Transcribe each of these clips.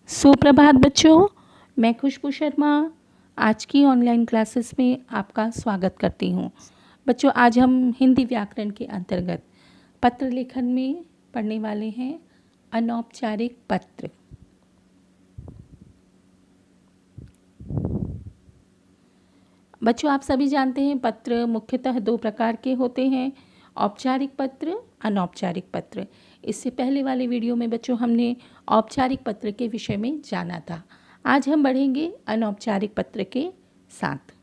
सुप्रभात बच्चों, मैं खुशबू शर्मा आज की ऑनलाइन क्लासेस में आपका स्वागत करती हूँ। बच्चों, आज हम हिंदी व्याकरण के अंतर्गत पत्र लेखन में पढ़ने वाले हैं अनौपचारिक पत्र। बच्चों, आप सभी जानते हैं पत्र मुख्यतः दो प्रकार के होते हैं, औपचारिक पत्र, अनौपचारिक पत्र। इससे पहले वाले वीडियो में बच्चों हमने औपचारिक पत्र के विषय में जाना था। आज हम बढ़ेंगे अनौपचारिक पत्र के साथ।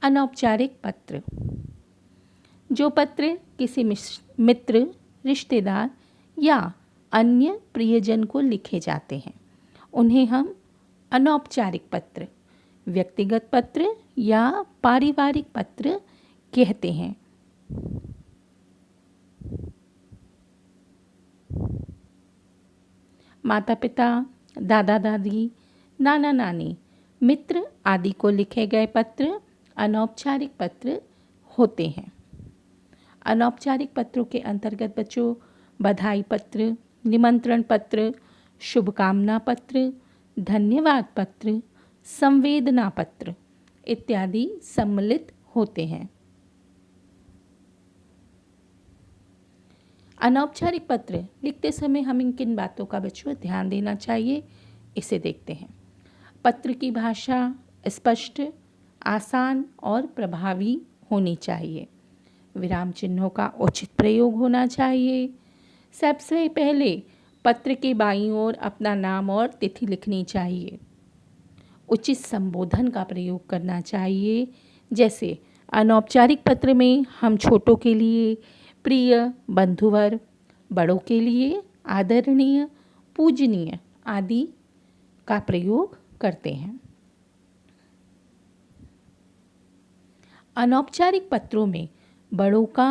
अनौपचारिक पत्र, जो पत्र किसी मित्र, रिश्तेदार या अन्य प्रियजन को लिखे जाते हैं, उन्हें हम अनौपचारिक पत्र, व्यक्तिगत पत्र या पारिवारिक पत्र कहते हैं। माता पिता, दादा दादी, नाना नानी, मित्र आदि को लिखे गए पत्र अनौपचारिक पत्र होते हैं। अनौपचारिक पत्रों के अंतर्गत बच्चों बधाई पत्र, निमंत्रण पत्र, शुभकामना पत्र, धन्यवाद पत्र, संवेदना पत्र इत्यादि सम्मिलित होते हैं। अनौपचारिक पत्र लिखते समय हमें किन बातों का बच्चों ध्यान देना चाहिए, इसे देखते हैं। पत्र की भाषा स्पष्ट, आसान और प्रभावी होनी चाहिए। विराम चिन्हों का उचित प्रयोग होना चाहिए। सबसे पहले पत्र के बाईं ओर अपना नाम और तिथि लिखनी चाहिए। उचित संबोधन का प्रयोग करना चाहिए। जैसे अनौपचारिक पत्र में हम छोटों के लिए प्रिय, बंधुवर, बड़ों के लिए आदरणीय, पूजनीय आदि का प्रयोग करते हैं। अनौपचारिक पत्रों में बड़ों का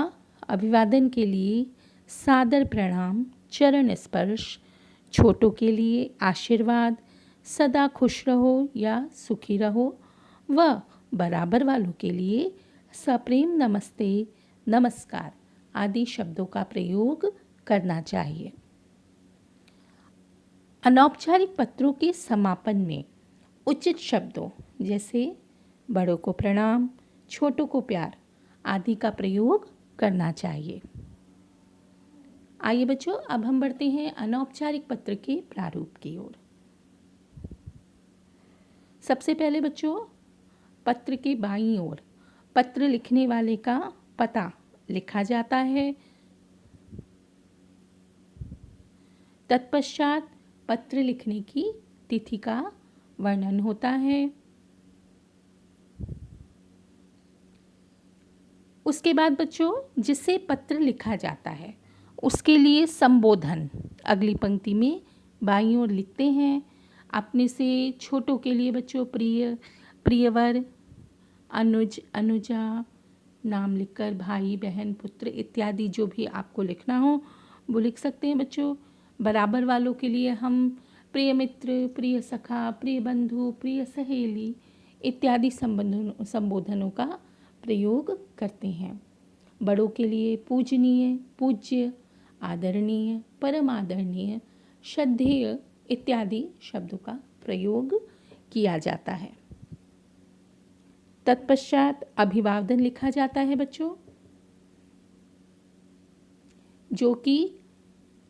अभिवादन के लिए सादर प्रणाम, चरण स्पर्श, छोटों के लिए आशीर्वाद, सदा खुश रहो या सुखी रहो व बराबर वालों के लिए सप्रेम नमस्ते, नमस्कार आदि शब्दों का प्रयोग करना चाहिए। अनौपचारिक पत्रों के समापन में उचित शब्दों जैसे बड़ों को प्रणाम, छोटों को प्यार आदि का प्रयोग करना चाहिए। आइए बच्चों, अब हम बढ़ते हैं अनौपचारिक पत्र के प्रारूप की ओर। सबसे पहले बच्चों पत्र के बाईं ओर पत्र लिखने वाले का पता लिखा जाता है। तत्पश्चात पत्र लिखने की तिथि का वर्णन होता है। उसके बाद बच्चों जिससे पत्र लिखा जाता है उसके लिए संबोधन अगली पंक्ति में बाईं ओर लिखते हैं। अपने से छोटों के लिए बच्चों प्रिय, प्रियवर, अनुज, अनुजा नाम लिखकर भाई, बहन, पुत्र इत्यादि जो भी आपको लिखना हो वो लिख सकते हैं बच्चों। बराबर वालों के लिए हम प्रिय मित्र, प्रिय सखा, प्रिय बंधु, प्रिय सहेली इत्यादि संबोधनों का प्रयोग करते हैं। बड़ों के लिए पूजनीय, पूज्य, आदरणीय, परम आदरणीय, श्रद्धेय इत्यादि शब्दों का प्रयोग किया जाता है। तत्पश्चात अभिवादन लिखा जाता है बच्चों, जो कि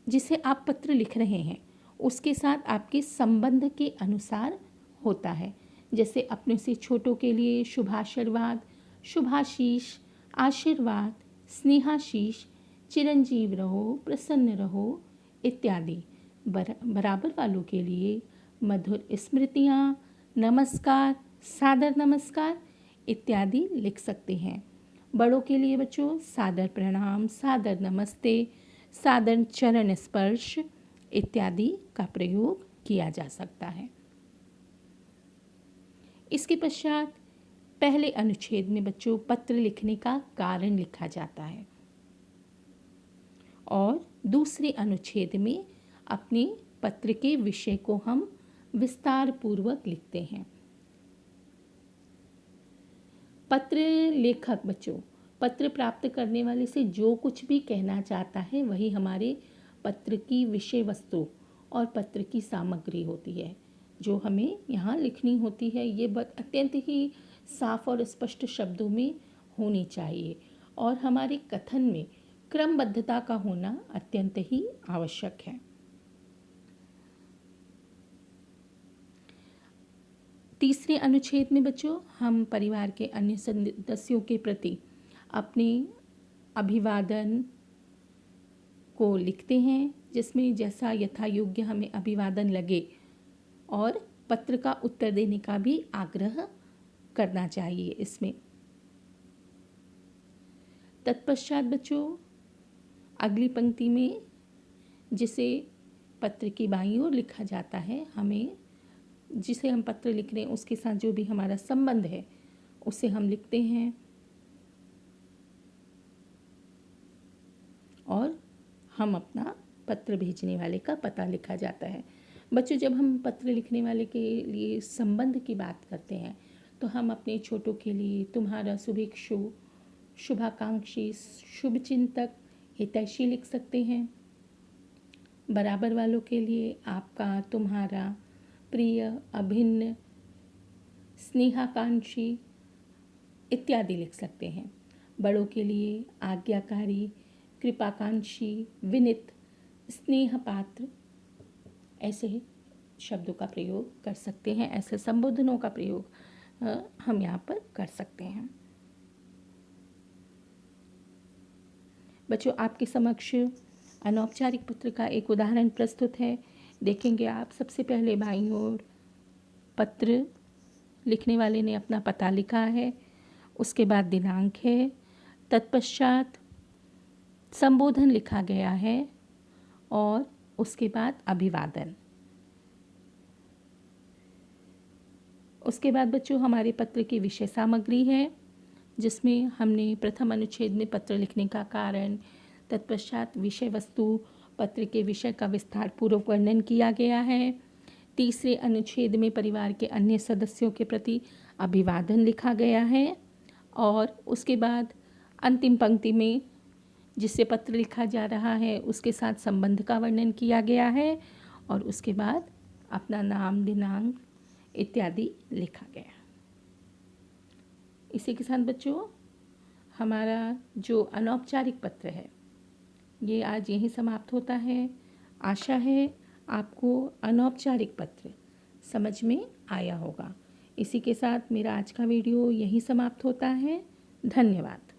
जिसे आप पत्र लिख रहे हैं उसके साथ आपके संबंध के अनुसार होता है। जैसे अपने से छोटों के लिए शुभाशीर्वाद, शुभाशीष, आशीर्वाद, स्नेहाशीष, चिरंजीव रहो, प्रसन्न रहो इत्यादि। बराबर वालों के लिए मधुर स्मृतियाँ, नमस्कार, सादर नमस्कार इत्यादि लिख सकते हैं। बड़ों के लिए बच्चों सादर प्रणाम, सादर नमस्ते, सादर चरण स्पर्श इत्यादि का प्रयोग किया जा सकता है। इसके पश्चात पहले अनुच्छेद में बच्चों पत्र लिखने का कारण लिखा जाता है और दूसरे अनुच्छेद में अपने पत्र के विषय को हम विस्तार पूर्वक लिखते हैं। पत्र लेखक बच्चों पत्र प्राप्त करने वाले से जो कुछ भी कहना चाहता है वही हमारे पत्र की विषय वस्तु और पत्र की सामग्री होती है जो हमें यहाँ लिखनी होती है। ये अत्यंत ही साफ और स्पष्ट शब्दों में होनी चाहिए और हमारे कथन में क्रमबद्धता का होना अत्यंत ही आवश्यक है। तीसरे अनुच्छेद में बच्चों हम परिवार के अन्य सदस्यों के प्रति अपने अभिवादन को लिखते हैं, जिसमें जैसा यथा योग्य हमें अभिवादन लगे और पत्र का उत्तर देने का भी आग्रह करना चाहिए इसमें। तत्पश्चात बच्चों अगली पंक्ति में जिसे पत्र की बाईं ओर लिखा जाता है, हमें जिसे हम पत्र लिख रहे हैं उसके साथ जो भी हमारा संबंध है उसे हम लिखते हैं और हम अपना पत्र भेजने वाले का पता लिखा जाता है। बच्चों जब हम पत्र लिखने वाले के लिए संबंध की बात करते हैं तो हम अपने छोटों के लिए तुम्हारा शुभेच्छु, शुभाकांक्षी, शुभचिंतक, हितैषी लिख सकते हैं। बराबर वालों के लिए आपका, तुम्हारा, प्रिय, अभिन्न, स्नेहाकांक्षी इत्यादि लिख सकते हैं। बड़ों के लिए आज्ञाकारी, कृपाकांक्षी, विनित, स्नेहपात्र ऐसे शब्दों का प्रयोग कर सकते हैं, ऐसे संबोधनों का प्रयोग हम यहाँ पर कर सकते हैं। बच्चों आपके समक्ष अनौपचारिक पत्र का एक उदाहरण प्रस्तुत है। देखेंगे आप, सबसे पहले बाईं ओर पत्र लिखने वाले ने अपना पता लिखा है, उसके बाद दिनांक है, तत्पश्चात संबोधन लिखा गया है और उसके बाद अभिवादन। उसके बाद बच्चों हमारे पत्र की विषय सामग्री है, जिसमें हमने प्रथम अनुच्छेद में पत्र लिखने का कारण, तत्पश्चात विषय वस्तु, पत्र के विषय का विस्तार पूर्वक वर्णन किया गया है। तीसरे अनुच्छेद में परिवार के अन्य सदस्यों के प्रति अभिवादन लिखा गया है और उसके बाद अंतिम पंक्ति में जिससे पत्र लिखा जा रहा है उसके साथ संबंध का वर्णन किया गया है और उसके बाद अपना नाम, दिनांक इत्यादि लिखा गया। इसी के साथ बच्चों हमारा जो अनौपचारिक पत्र है ये आज यहीं समाप्त होता है। आशा है आपको अनौपचारिक पत्र समझ में आया होगा। इसी के साथ मेरा आज का वीडियो यहीं समाप्त होता है। धन्यवाद।